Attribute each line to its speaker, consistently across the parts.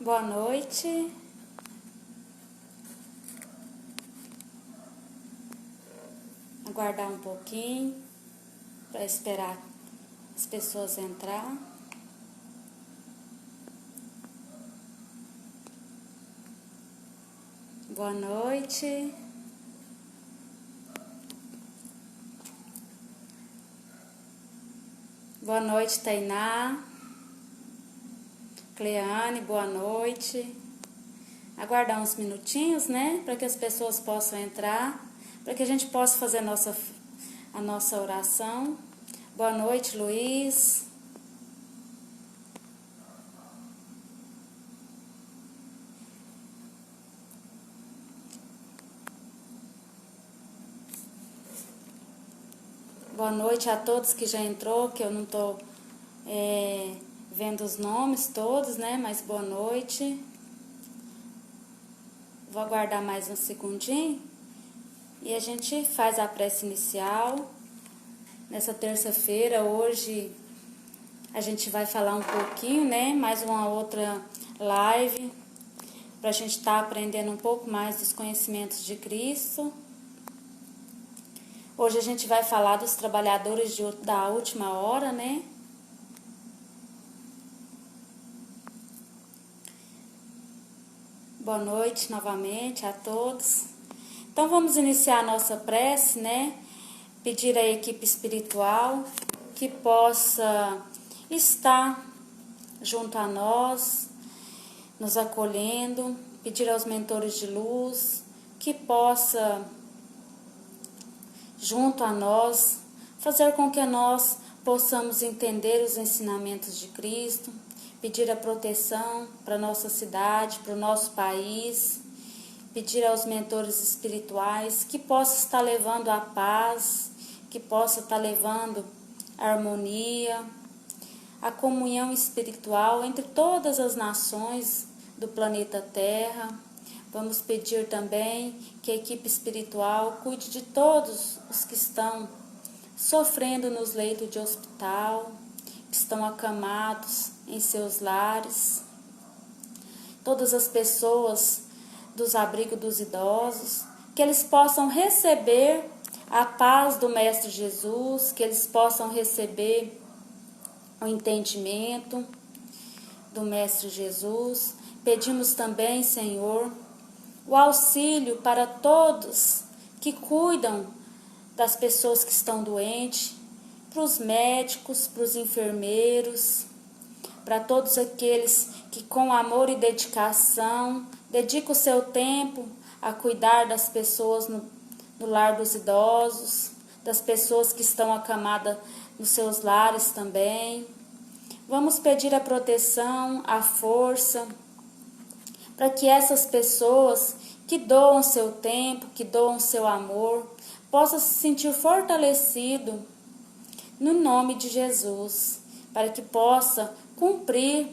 Speaker 1: Boa noite. Aguardar um pouquinho para esperar as pessoas entrar. Boa noite. Boa noite, Tainá. Cleane, boa noite. Aguardar uns minutinhos, né? Para que as pessoas possam entrar, para que a gente possa fazer a nossa oração. Boa noite, Luiz. Boa noite a todos que já entrou, que eu não estou vendo os nomes todos, né? Mas boa noite. Vou aguardar mais um segundinho e a gente faz a prece inicial. Nessa terça-feira, hoje, a gente vai falar um pouquinho, né? Mais uma outra live para a gente estar aprendendo um pouco mais dos conhecimentos de Cristo. Hoje a gente vai falar dos trabalhadores da última hora, né? Boa noite novamente a todos. Então vamos iniciar a nossa prece, né? Pedir à equipe espiritual que possa estar junto a nós, nos acolhendo. Pedir aos mentores de luz que possa, junto a nós, fazer com que nós possamos entender os ensinamentos de Cristo. Pedir a proteção para nossa cidade, para o nosso país. Pedir aos mentores espirituais que possa estar levando a paz, que possa estar levando a harmonia, a comunhão espiritual entre todas as nações do planeta Terra. Vamos pedir também que a equipe espiritual cuide de todos os que estão sofrendo nos leitos de hospital, que estão acamados em seus lares, todas as pessoas dos abrigos dos idosos, que eles possam receber a paz do Mestre Jesus, que eles possam receber o entendimento do Mestre Jesus. Pedimos também, Senhor, o auxílio para todos que cuidam das pessoas que estão doentes, para os médicos, para os enfermeiros, para todos aqueles que com amor e dedicação dedicam o seu tempo a cuidar das pessoas no lar dos idosos, das pessoas que estão acamadas nos seus lares também. Vamos pedir a proteção, a força, para que essas pessoas que doam seu tempo, que doam seu amor, possam se sentir fortalecido no nome de Jesus, para que possa cumprir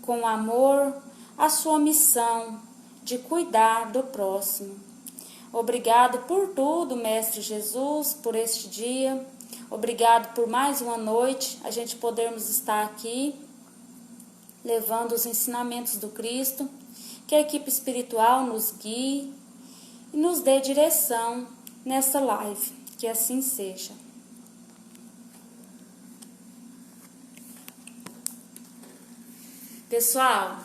Speaker 1: com amor a sua missão de cuidar do próximo. Obrigado por tudo, Mestre Jesus, por este dia. Obrigado por mais uma noite, a gente podermos estar aqui levando os ensinamentos do Cristo. Que a equipe espiritual nos guie e nos dê direção nessa live. Que assim seja. Pessoal,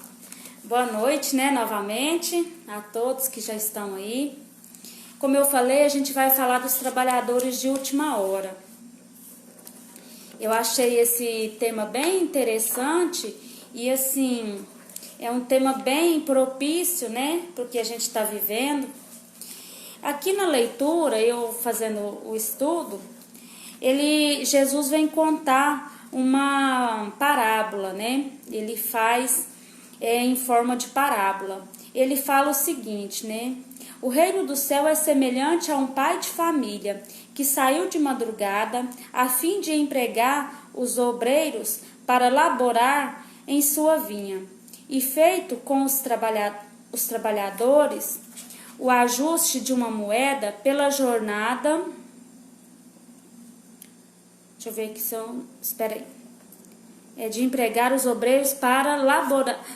Speaker 1: boa noite, né, novamente, a todos que já estão aí. Como eu falei, a gente vai falar dos trabalhadores de última hora. Eu achei esse tema bem interessante e, assim, é um tema bem propício, né, porque a gente está vivendo. Aqui na leitura, eu fazendo o estudo, Jesus vem contar uma parábola, né? Ele faz em forma de parábola. Ele fala o seguinte, né? O reino do céu é semelhante a um pai de família que saiu de madrugada a fim de empregar os obreiros para laborar em sua vinha. E feito com os trabalhadores o ajuste de uma moeda pela jornada. Deixa eu ver aqui se eu... Espera aí. de empregar os obreiros para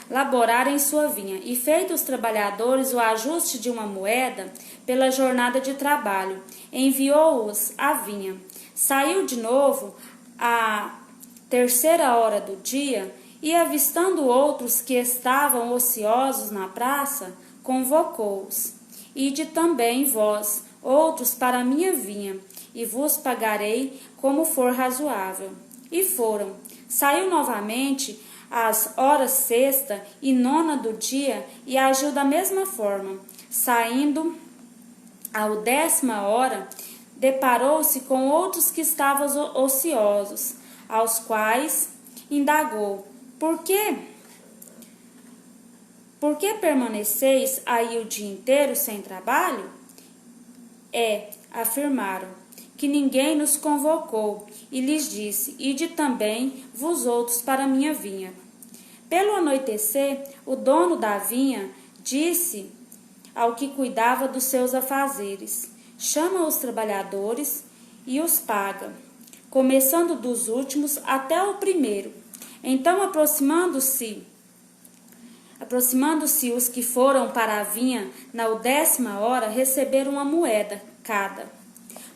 Speaker 1: laborar em sua vinha, e feito os trabalhadores o ajuste de uma moeda pela jornada de trabalho, enviou-os à vinha. Saiu de novo à terceira hora do dia, e avistando outros que estavam ociosos na praça, convocou-os: Ide também vós, outros, para a minha vinha, e vos pagarei como for razoável. E foram. Saiu novamente às horas sexta e nona do dia, e agiu da mesma forma. Saindo ao 10ª hora, deparou-se com outros que estavam ociosos, aos quais indagou: Por que permaneceis aí o dia inteiro sem trabalho? Afirmaram, que ninguém nos convocou, e lhes disse: Ide também vós outros para a minha vinha. Pelo anoitecer, o dono da vinha disse ao que cuidava dos seus afazeres: Chama os trabalhadores e os paga, começando dos últimos até o primeiro. Então, aproximando-se os que foram para a vinha na 10ª hora, receberam uma moeda cada.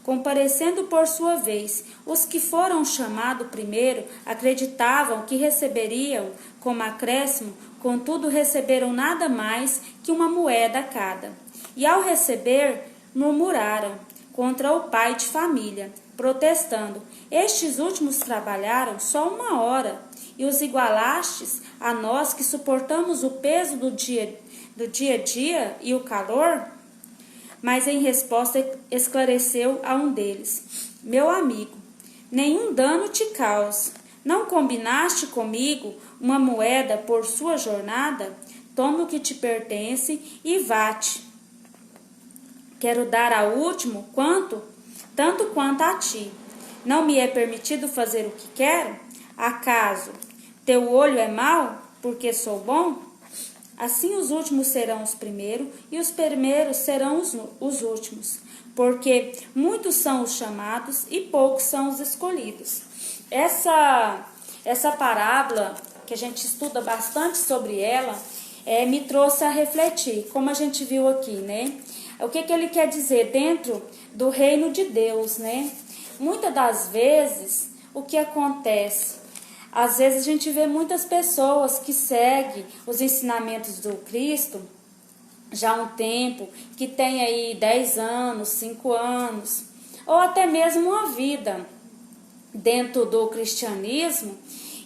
Speaker 1: Comparecendo por sua vez, os que foram chamados primeiro acreditavam que receberiam como acréscimo, contudo receberam nada mais que uma moeda cada. E ao receber, murmuraram contra o pai de família, protestando: Estes últimos trabalharam só 1 hora, e os igualastes a nós que suportamos o peso do dia a dia e o calor? Mas em resposta esclareceu a um deles: Meu amigo, nenhum dano te causa. Não combinaste comigo uma moeda por sua jornada? Toma o que te pertence e vá-te. Quero dar ao último tanto quanto a ti. Não me é permitido fazer o que quero? Acaso teu olho é mau, porque sou bom? Assim os últimos serão os primeiros, e os primeiros serão os últimos, porque muitos são os chamados e poucos são os escolhidos. Essa parábola, que a gente estuda bastante sobre ela, me trouxe a refletir, como a gente viu aqui, né? O que ele quer dizer dentro do reino de Deus, né? Muitas das vezes, o que acontece? Às vezes a gente vê muitas pessoas que seguem os ensinamentos do Cristo já há um tempo, que tem aí 10 anos, 5 anos, ou até mesmo uma vida dentro do cristianismo,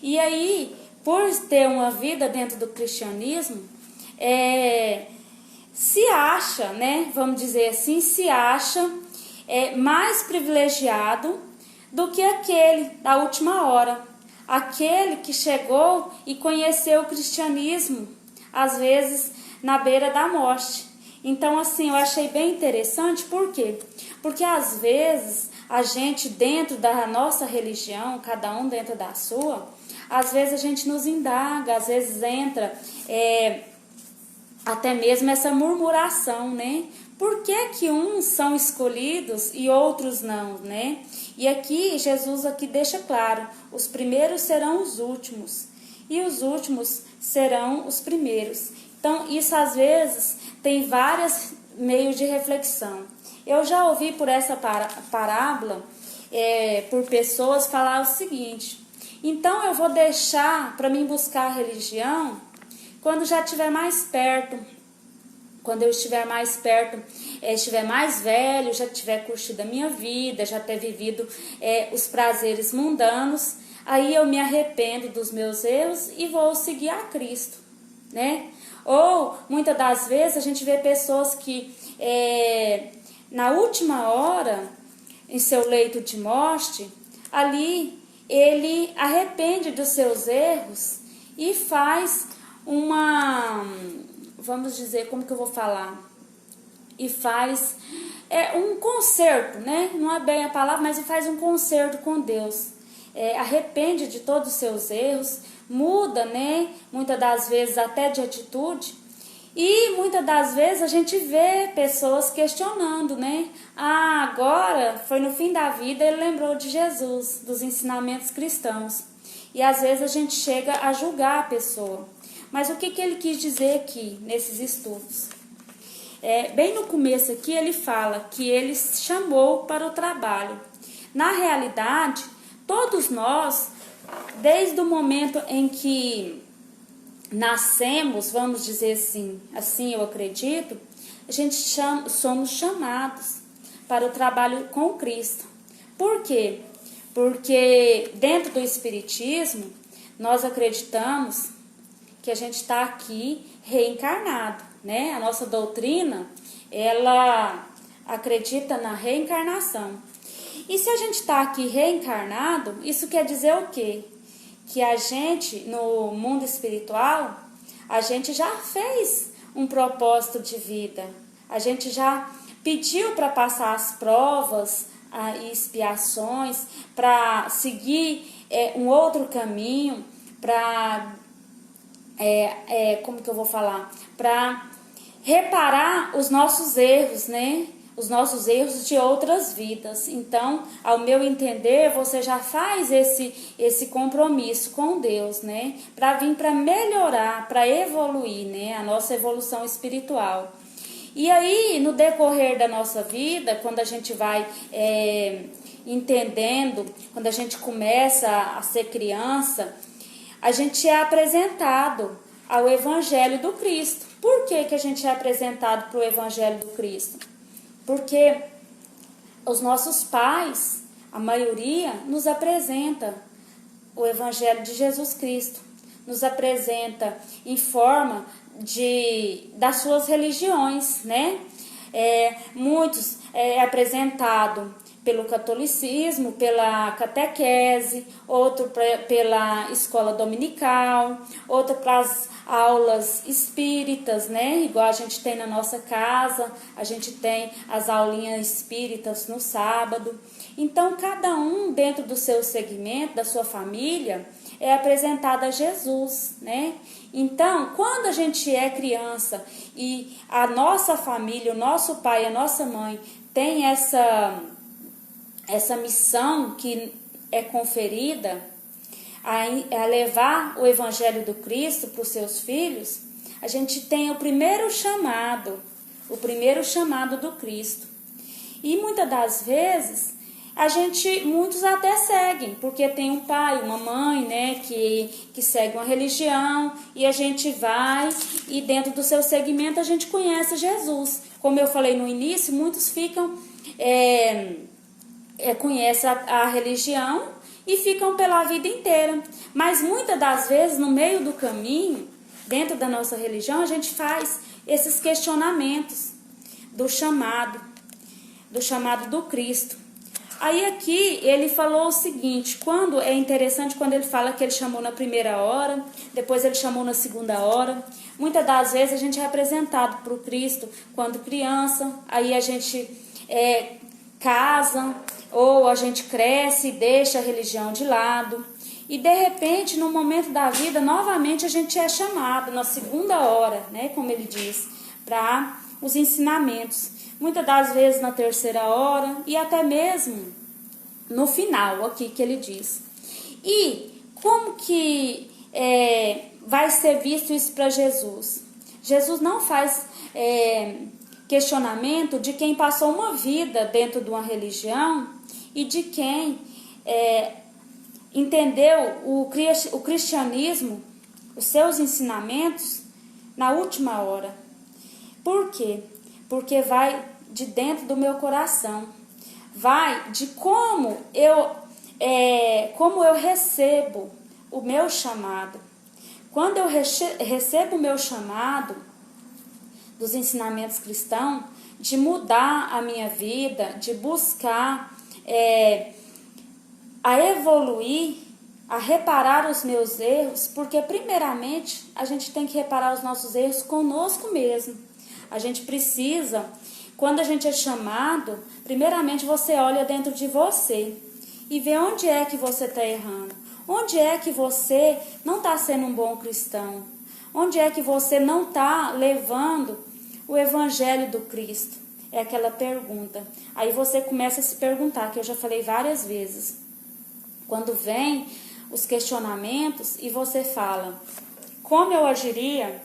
Speaker 1: e aí, por ter uma vida dentro do cristianismo, se acha, né, vamos dizer assim, se acha mais privilegiado do que aquele da última hora. Aquele que chegou e conheceu o cristianismo, às vezes na beira da morte. Então, assim, eu achei bem interessante, por quê? Porque às vezes a gente dentro da nossa religião, cada um dentro da sua, às vezes a gente nos indaga, às vezes entra até mesmo essa murmuração, né? Por que uns são escolhidos e outros não, né? E aqui, Jesus deixa claro, os primeiros serão os últimos, e os últimos serão os primeiros. Então, isso às vezes tem vários meios de reflexão. Eu já ouvi por essa parábola, por pessoas falar o seguinte: então eu vou deixar para mim buscar a religião quando já estiver mais perto. Quando eu estiver mais perto, estiver mais velho, já tiver curtido a minha vida, já ter vivido os prazeres mundanos, aí eu me arrependo dos meus erros e vou seguir a Cristo, né? Ou, muitas das vezes, a gente vê pessoas que, na última hora, em seu leito de morte, ali ele arrepende dos seus erros e faz vamos dizer, como que eu vou falar? E faz um conserto, né? Não é bem a palavra, mas faz um conserto com Deus. Arrepende de todos os seus erros, muda, né? Muitas das vezes até de atitude. E muitas das vezes a gente vê pessoas questionando, né? Agora foi no fim da vida, ele lembrou de Jesus, dos ensinamentos cristãos. e às vezes a gente chega a julgar a pessoa. Mas o que ele quis dizer aqui, nesses estudos? Bem no começo aqui ele fala que ele chamou para o trabalho. Na realidade, todos nós, desde o momento em que nascemos, vamos dizer assim eu acredito, a gente somos chamados para o trabalho com Cristo. Por quê? Porque dentro do Espiritismo, nós acreditamos que a gente está aqui reencarnado, né? A nossa doutrina, ela acredita na reencarnação. E se a gente está aqui reencarnado, isso quer dizer o quê? Que a gente, no mundo espiritual, a gente já fez um propósito de vida. A gente já pediu para passar as provas e expiações, para seguir um outro caminho, para, como que eu vou falar? Para reparar os nossos erros, né? Os nossos erros de outras vidas. Então, ao meu entender, você já faz esse compromisso com Deus, né? Para vir para melhorar, para evoluir, né? A nossa evolução espiritual. E aí, no decorrer da nossa vida, quando a gente vai entendendo, quando a gente começa a ser criança, a gente é apresentado ao Evangelho do Cristo. Por que a gente é apresentado para o Evangelho do Cristo? Porque os nossos pais, a maioria, nos apresenta o Evangelho de Jesus Cristo. Nos apresenta em forma das suas religiões, né? Muitos é apresentado pelo catolicismo, pela catequese, outro pela escola dominical, outro para as aulas espíritas, né? Igual a gente tem na nossa casa, a gente tem as aulinhas espíritas no sábado. Então, cada um dentro do seu segmento, da sua família, é apresentado a Jesus, né? Então, quando a gente é criança e a nossa família, o nosso pai, a nossa mãe tem essa missão que é conferida a levar o Evangelho do Cristo para os seus filhos, a gente tem o primeiro chamado do Cristo. E muitas das vezes, muitos até seguem, porque tem um pai, uma mãe, né, que segue uma religião, e a gente vai, e dentro do seu segmento a gente conhece Jesus. Como eu falei no início, muitos ficam... conhecem a religião e ficam pela vida inteira. Mas muitas das vezes, no meio do caminho, dentro da nossa religião, a gente faz esses questionamentos do chamado do Cristo. Aí aqui ele falou o seguinte, é interessante quando ele fala que ele chamou na primeira hora, depois ele chamou na segunda hora. Muitas das vezes a gente é apresentado para o Cristo quando criança, aí a gente casa, ou a gente cresce e deixa a religião de lado. E de repente, no momento da vida, novamente a gente é chamado na segunda hora, né, como ele diz, para os ensinamentos. Muitas das vezes na terceira hora e até mesmo no final, aqui que ele diz. E como que vai ser visto isso para Jesus? Jesus não faz questionamento de quem passou uma vida dentro de uma religião e de quem entendeu o cristianismo, os seus ensinamentos, na última hora. Por quê? Porque vai de dentro do meu coração, vai de como eu recebo o meu chamado. Quando eu recebo o meu chamado dos ensinamentos cristãos, de mudar a minha vida, de buscar a evoluir, a reparar os meus erros, porque primeiramente a gente tem que reparar os nossos erros conosco mesmo. A gente precisa, quando a gente é chamado, primeiramente você olha dentro de você e vê onde é que você está errando, onde é que você não está sendo um bom cristão, onde é que você não está levando o Evangelho do Cristo. É aquela pergunta. Aí você começa a se perguntar, que eu já falei várias vezes. Quando vem os questionamentos e você fala: como eu agiria,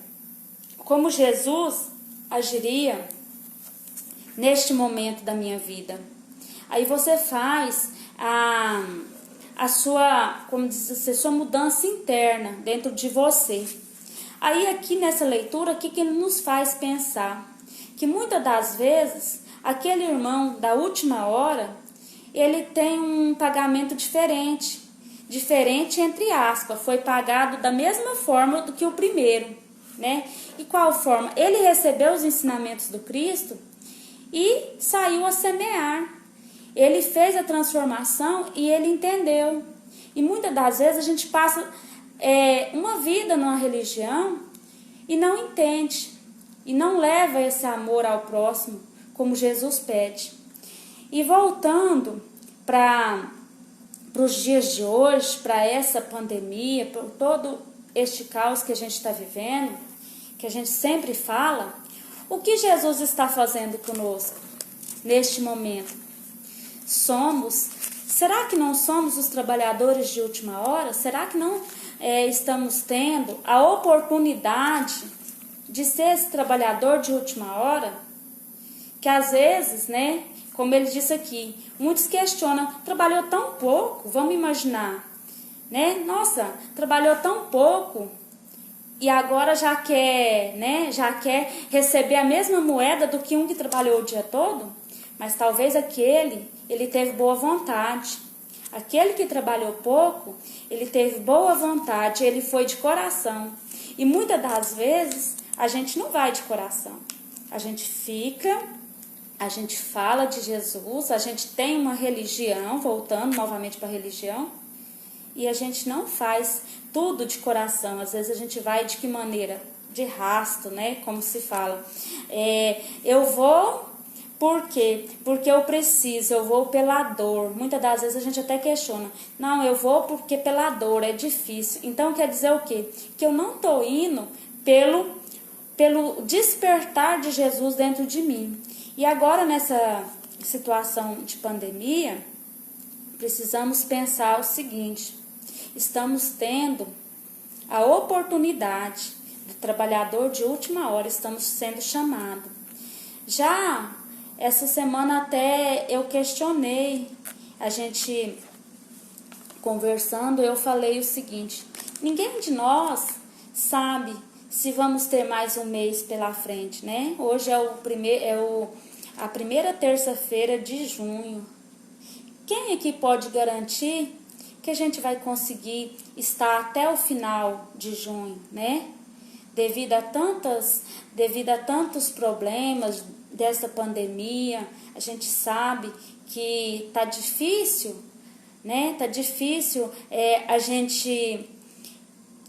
Speaker 1: como Jesus agiria neste momento da minha vida? Aí você faz a sua, como diz você, sua mudança interna dentro de você. Aí aqui nessa leitura, o que ele nos faz pensar? Que muitas das vezes, aquele irmão da última hora, ele tem um pagamento diferente entre aspas, foi pagado da mesma forma do que o primeiro, né? E qual forma? Ele recebeu os ensinamentos do Cristo e saiu a semear. Ele fez a transformação e ele entendeu. E muitas das vezes a gente passa uma vida numa religião e não entende, e não leva esse amor ao próximo como Jesus pede. E voltando para os dias de hoje, para essa pandemia, por todo este caos que a gente está vivendo, que a gente sempre fala, o que Jesus está fazendo conosco neste momento? Será que não somos os trabalhadores de última hora? Será que não estamos tendo a oportunidade de ser esse trabalhador de última hora? Que às vezes, né, como ele disse aqui, muitos questionam: trabalhou tão pouco, vamos imaginar, né? Nossa, trabalhou tão pouco e agora já quer receber a mesma moeda do que um que trabalhou o dia todo? Mas talvez ele teve boa vontade. Aquele que trabalhou pouco, ele teve boa vontade, ele foi de coração. E muitas das vezes, a gente não vai de coração. A gente fala de Jesus, a gente tem uma religião, voltando novamente para a religião, e a gente não faz tudo de coração. Às vezes a gente vai de que maneira? De rasto, né? Como se fala. Eu vou... Por quê? Porque eu preciso, eu vou pela dor. Muitas das vezes a gente até questiona: não, eu vou porque pela dor, é difícil. Então quer dizer o quê? Que eu não estou indo pelo despertar de Jesus dentro de mim. E agora nessa situação de pandemia, precisamos pensar o seguinte: estamos tendo a oportunidade do trabalhador de última hora, estamos sendo chamados. Já essa semana até eu questionei, a gente conversando, eu falei o seguinte: ninguém de nós sabe se vamos ter mais um mês pela frente, né? Hoje a primeira terça-feira de junho. Quem aqui pode garantir que a gente vai conseguir estar até o final de junho, né? Devido a tantos problemas dessa pandemia, a gente sabe que tá difícil, né? Tá difícil a gente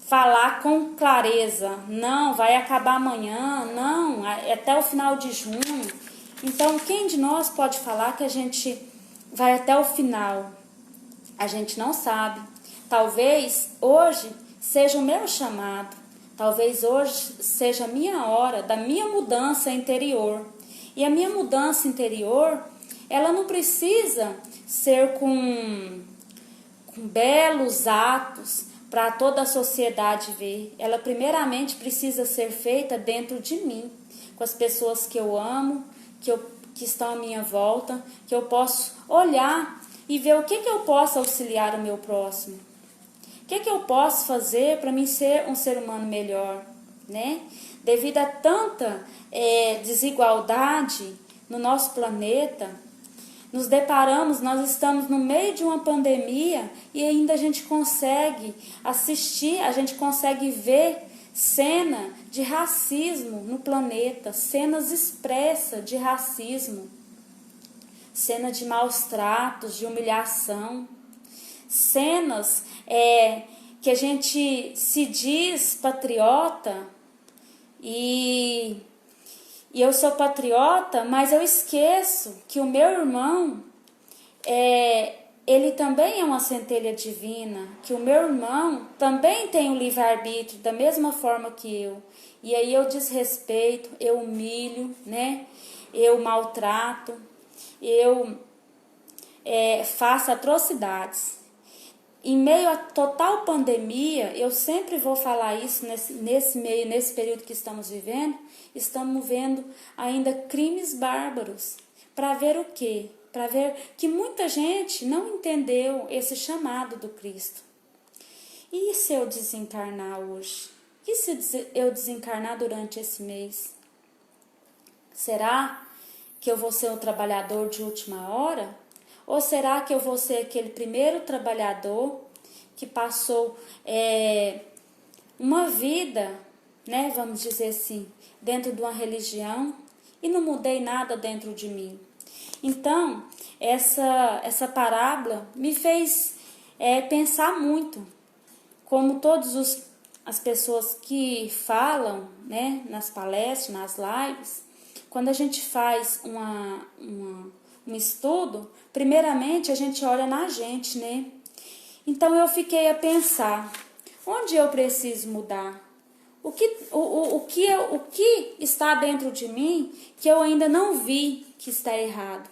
Speaker 1: falar com clareza: não, vai acabar amanhã, não, até o final de junho. Então, quem de nós pode falar que a gente vai até o final? A gente não sabe. Talvez hoje seja o meu chamado. Talvez hoje seja a minha hora da minha mudança interior. E a minha mudança interior, ela não precisa ser com belos atos para toda a sociedade ver. Ela primeiramente precisa ser feita dentro de mim, com as pessoas que eu amo, que estão à minha volta, que eu posso olhar e ver o que eu posso auxiliar o meu próximo. O que eu posso fazer para mim ser um ser humano melhor, né? Devido a tanta desigualdade no nosso planeta, nos deparamos, nós estamos no meio de uma pandemia e ainda a gente consegue assistir, a gente consegue ver cena de racismo no planeta, cenas expressas de racismo, cena de maus tratos, de humilhação, cenas que a gente se diz patriota e eu sou patriota, mas eu esqueço que o meu irmão, ele também é uma centelha divina, que o meu irmão também tem o livre-arbítrio da mesma forma que eu. E aí eu desrespeito, eu humilho, né? Eu maltrato, eu faço atrocidades. em meio à total pandemia, eu sempre vou falar isso nesse período que estamos vendo ainda crimes bárbaros. Para ver o quê? Para ver que muita gente não entendeu esse chamado do Cristo. E se eu desencarnar hoje? E se eu desencarnar durante esse mês? Será que eu vou ser um trabalhador de última hora? Ou será que eu vou ser aquele primeiro trabalhador que passou uma vida, né, vamos dizer assim, dentro de uma religião e não mudei nada dentro de mim? Então, essa parábola me fez pensar muito, como todas as pessoas que falam, né, nas palestras, nas lives, quando a gente faz um estudo, primeiramente a gente olha na gente, né? Então eu fiquei a pensar, onde eu preciso mudar? O que está dentro de mim que eu ainda não vi que está errado?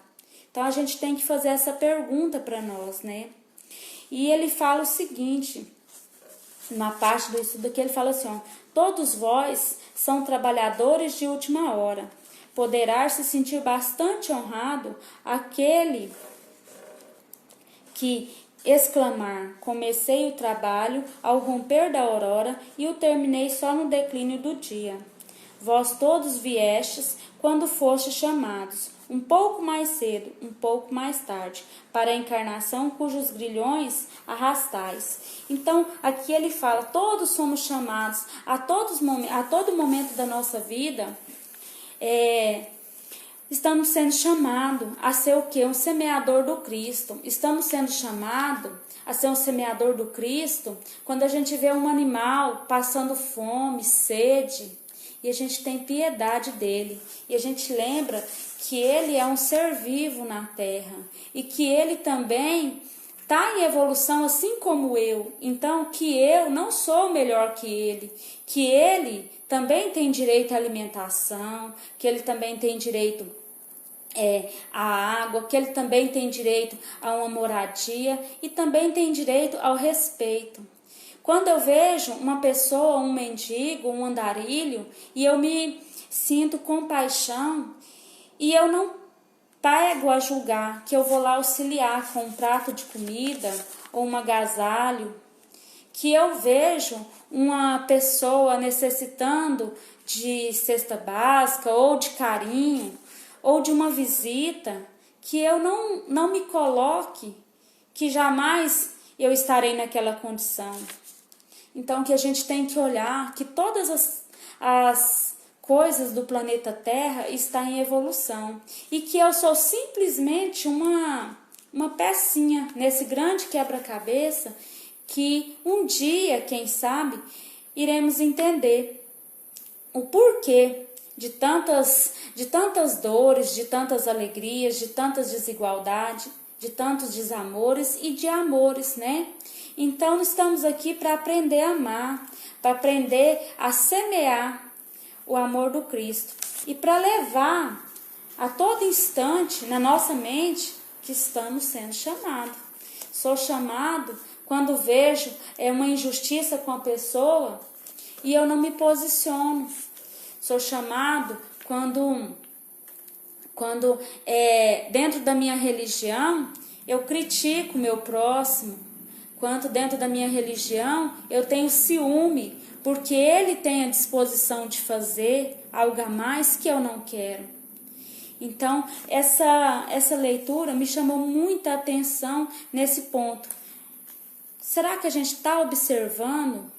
Speaker 1: Então a gente tem que fazer essa pergunta para nós, né? E ele fala o seguinte, na parte do estudo que ele fala assim, ó, todos vós são trabalhadores de última hora. Poderá se sentir bastante honrado aquele que exclamar, comecei o trabalho ao romper da aurora e o terminei só no declínio do dia. Vós todos viestes quando fostes chamados, um pouco mais cedo, um pouco mais tarde, para a encarnação cujos grilhões arrastais. Então, aqui ele fala, todos somos chamados a todo momento da nossa vida. Estamos sendo chamados a ser o quê? Um semeador do Cristo. Estamos sendo chamados a ser um semeador do Cristo quando a gente vê um animal passando fome, sede, e a gente tem piedade dele. E a gente lembra que ele é um ser vivo na terra e que ele também está em evolução assim como eu. Então, que eu não sou melhor que ele também tem direito à alimentação, que ele também tem direito à água, que ele também tem direito a uma moradia e também tem direito ao respeito. Quando eu vejo uma pessoa, um mendigo, um andarilho, e eu me sinto compaixão, e eu não pego a julgar, que eu vou lá auxiliar com um prato de comida ou um agasalho, que eu vejo uma pessoa necessitando de cesta básica ou de carinho ou de uma visita, que eu não me coloque, que jamais eu estarei naquela condição. Então, que a gente tem que olhar que todas as coisas do planeta Terra estão em evolução e que eu sou simplesmente uma pecinha nesse grande quebra-cabeça que um dia, quem sabe, iremos entender o porquê de tantas dores, de tantas alegrias, de tantas desigualdades, de tantos desamores e de amores, né? Então, estamos aqui para aprender a amar, para aprender a semear o amor do Cristo e para levar a todo instante na nossa mente que estamos sendo chamados. Sou chamado quando vejo uma injustiça com a pessoa e eu não me posiciono. Sou chamado quando dentro da minha religião eu critico o meu próximo, quando dentro da minha religião eu tenho ciúme, porque ele tem a disposição de fazer algo a mais que eu não quero. Então, essa leitura me chamou muita atenção nesse ponto. Será que a gente está observando,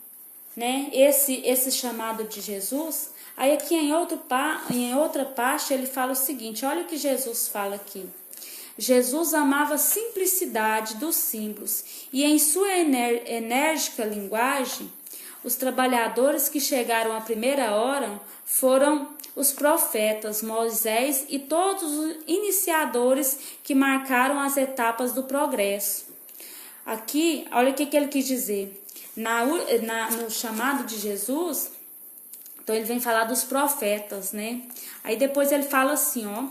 Speaker 1: né, esse chamado de Jesus? Aí aqui em outra parte ele fala o seguinte, olha o que Jesus fala aqui. Jesus amava a simplicidade dos símbolos e em sua enérgica linguagem, os trabalhadores que chegaram à primeira hora foram os profetas, Moisés e todos os iniciadores que marcaram as etapas do progresso. Aqui, olha o que ele quis dizer. No chamado de Jesus, então ele vem falar dos profetas, né? Aí depois ele fala assim, ó.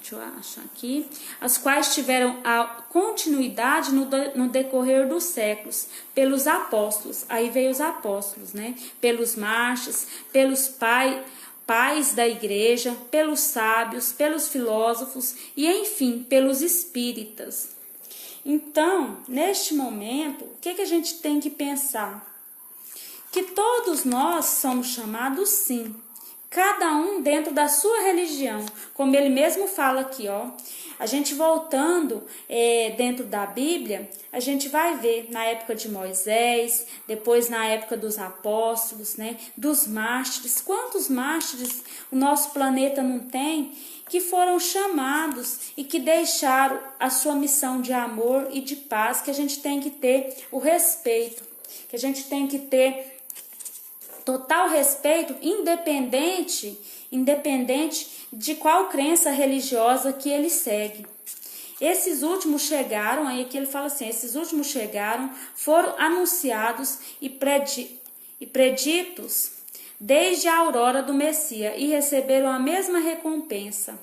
Speaker 1: Deixa deixa eu achar aqui, as quais tiveram a continuidade no decorrer dos séculos, pelos apóstolos, aí veio os apóstolos, né? Pelos mártires, pelos pais da igreja, pelos sábios, pelos filósofos e, enfim, pelos espíritas. Então, neste momento, o que a gente tem que pensar? Que todos nós somos chamados, sim, cada um dentro da sua religião, como ele mesmo fala aqui, ó. A gente voltando dentro da Bíblia, a gente vai ver na época de Moisés, depois na época dos apóstolos, né, dos mártires. Quantos mártires o nosso planeta não tem que foram chamados e que deixaram a sua missão de amor e de paz, que a gente tem que ter o respeito, que a gente tem que ter total respeito, independente de qual crença religiosa que ele segue. Esses últimos chegaram, aí aqui ele fala assim, esses últimos chegaram, foram anunciados e preditos desde a aurora do Messias e receberam a mesma recompensa.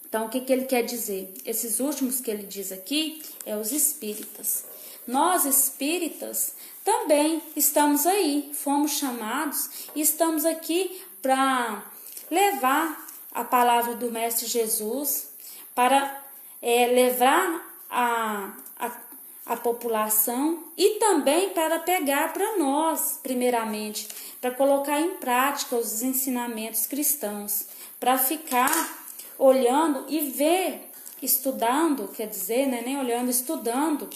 Speaker 1: Então, o que ele quer dizer? Esses últimos que ele diz aqui é os espíritas. Nós, espíritas, também estamos aí, fomos chamados e estamos aqui para levar a palavra do Mestre Jesus, para levar a população e também para pegar para nós, primeiramente, para colocar em prática os ensinamentos cristãos, para ficar olhando e ver, estudando, quer dizer, né, nem olhando, estudando,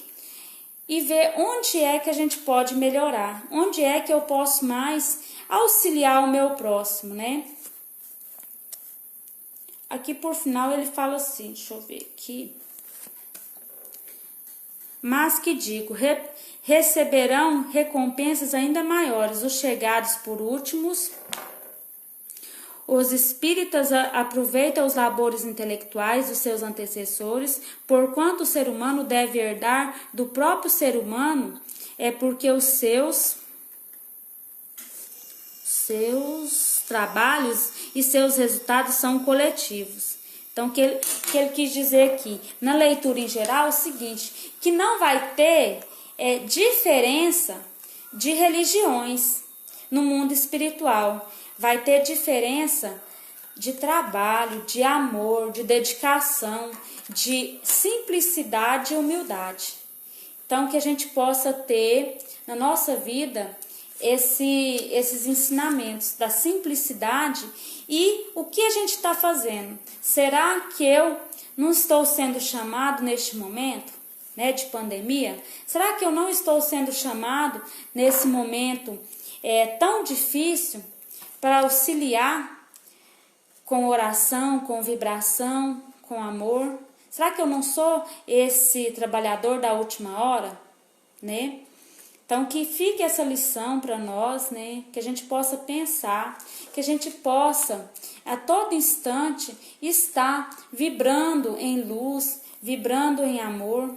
Speaker 1: e ver onde é que a gente pode melhorar, onde é que eu posso mais auxiliar o meu próximo, né? Aqui por final ele fala assim, deixa eu ver aqui. Mas que digo, receberão recompensas ainda maiores os chegados por últimos. Os espíritas aproveitam os labores intelectuais dos seus antecessores, porquanto o ser humano deve herdar do próprio ser humano, porque os seus trabalhos e seus resultados são coletivos. Então, o que ele quis dizer aqui, na leitura em geral, é o seguinte, que não vai ter diferença de religiões no mundo espiritual. Vai ter diferença de trabalho, de amor, de dedicação, de simplicidade e humildade. Então, que a gente possa ter na nossa vida esses ensinamentos da simplicidade e o que a gente está fazendo. Será que eu não estou sendo chamado neste momento, né, de pandemia? Será que eu não estou sendo chamado nesse momento tão difícil para auxiliar com oração, com vibração, com amor? Será que eu não sou esse trabalhador da última hora, né? Então, que fique essa lição para nós, né? Que a gente possa pensar, que a gente possa, a todo instante, estar vibrando em luz, vibrando em amor,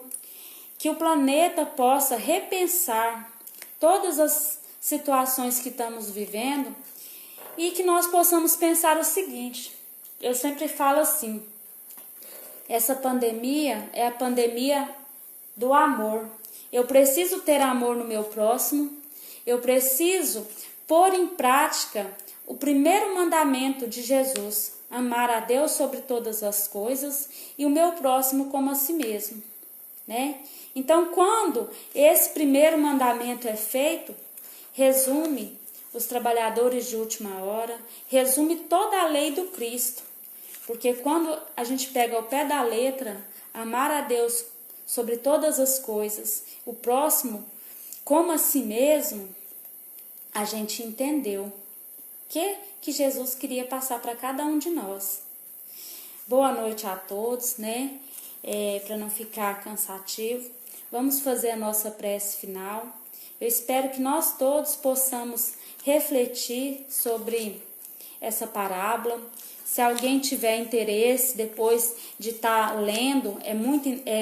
Speaker 1: que o planeta possa repensar todas as situações que estamos vivendo e que nós possamos pensar o seguinte, eu sempre falo assim, essa pandemia é a pandemia do amor. Eu preciso ter amor no meu próximo, eu preciso pôr em prática o primeiro mandamento de Jesus, amar a Deus sobre todas as coisas e o meu próximo como a si mesmo, né? Então, quando esse primeiro mandamento é feito, resume os trabalhadores de última hora, resume toda a lei do Cristo, porque quando a gente pega ao pé da letra, amar a Deus sobre todas as coisas, o próximo como a si mesmo, a gente entendeu que Jesus queria passar para cada um de nós. Boa noite a todos, né? Para não ficar cansativo, vamos fazer a nossa prece final. Eu espero que nós todos possamos refletir sobre essa parábola. Se alguém tiver interesse, depois de estar lendo, é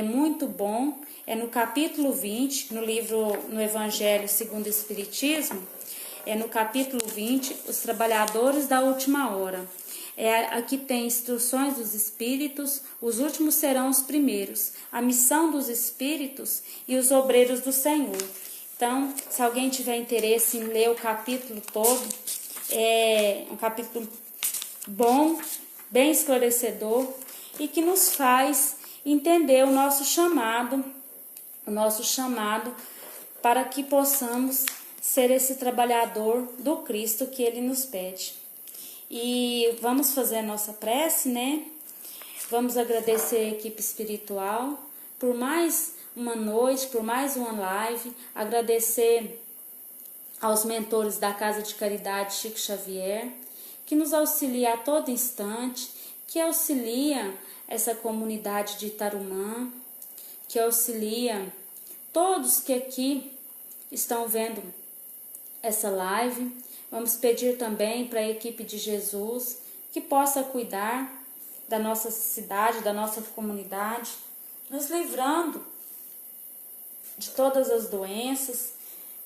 Speaker 1: muito bom. É no capítulo 20, no Evangelho segundo o Espiritismo, no capítulo 20, os trabalhadores da última hora. Aqui tem instruções dos Espíritos, os últimos serão os primeiros, a missão dos Espíritos e os obreiros do Senhor. Então, se alguém tiver interesse em ler o capítulo todo, é um capítulo bom, bem esclarecedor e que nos faz entender o nosso chamado para que possamos ser esse trabalhador do Cristo que Ele nos pede. E vamos fazer a nossa prece, né? Vamos agradecer a equipe espiritual por mais uma noite, por mais uma live, agradecer aos mentores da Casa de Caridade Chico Xavier, que nos auxilia a todo instante, que auxilia essa comunidade de Tarumã, que auxilia todos que aqui estão vendo essa live. Vamos pedir também para a equipe de Jesus que possa cuidar da nossa cidade, da nossa comunidade, nos livrando de todas as doenças,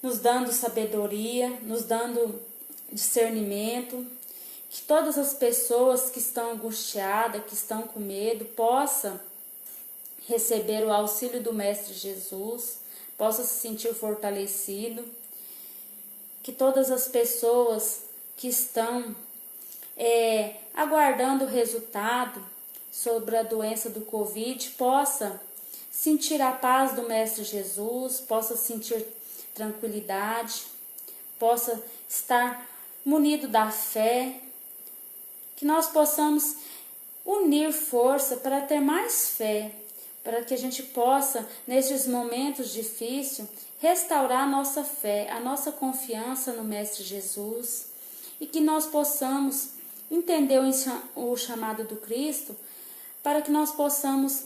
Speaker 1: nos dando sabedoria, nos dando discernimento, que todas as pessoas que estão angustiadas, que estão com medo, possam receber o auxílio do Mestre Jesus, possam se sentir fortalecido, que todas as pessoas que estão aguardando o resultado sobre a doença do Covid possam sentir a paz do Mestre Jesus, possam sentir tranquilidade, possa estar munido da fé, que nós possamos unir força para ter mais fé, para que a gente possa, nesses momentos difíceis, restaurar a nossa fé, a nossa confiança no Mestre Jesus, e que nós possamos entender o chamado do Cristo, para que nós possamos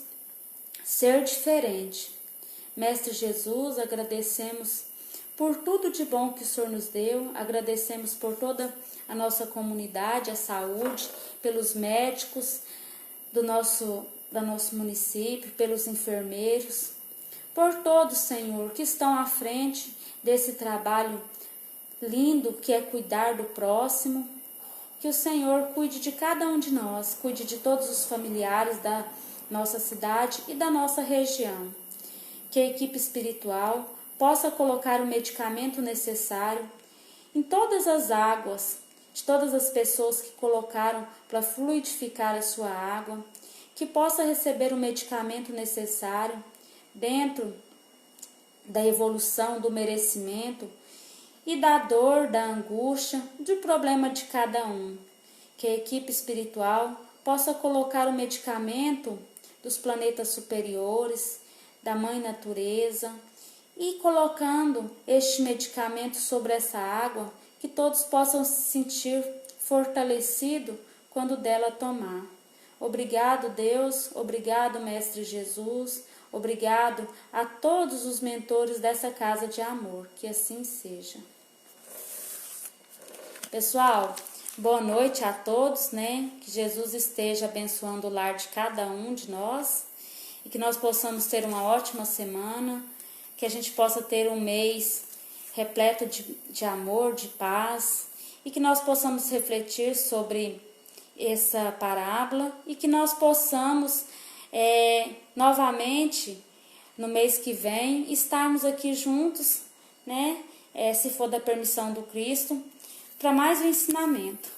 Speaker 1: ser diferente. Mestre Jesus, agradecemos por tudo de bom que o Senhor nos deu, agradecemos por toda a nossa comunidade, a saúde, pelos médicos do nosso município, pelos enfermeiros, por todos, Senhor, que estão à frente desse trabalho lindo que é cuidar do próximo. Que o Senhor cuide de cada um de nós, cuide de todos os familiares da nossa cidade e da nossa região. Que a equipe espiritual possa colocar o medicamento necessário em todas as águas, de todas as pessoas que colocaram para fluidificar a sua água, que possa receber o medicamento necessário dentro da evolução, do merecimento e da dor, da angústia, do problema de cada um. Que a equipe espiritual possa colocar o medicamento dos planetas superiores, da Mãe Natureza, e colocando este medicamento sobre essa água, que todos possam se sentir fortalecidos quando dela tomar. Obrigado, Deus, obrigado, Mestre Jesus, obrigado a todos os mentores dessa casa de amor, que assim seja. Pessoal, boa noite a todos, né? Que Jesus esteja abençoando o lar de cada um de nós e que nós possamos ter uma ótima semana, que a gente possa ter um mês repleto de amor, de paz, e que nós possamos refletir sobre essa parábola e que nós possamos novamente no mês que vem estarmos aqui juntos, né? Se for da permissão do Cristo, para mais um ensinamento.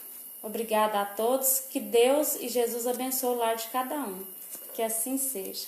Speaker 1: Obrigada a todos, que Deus e Jesus abençoe o lar de cada um, que assim seja.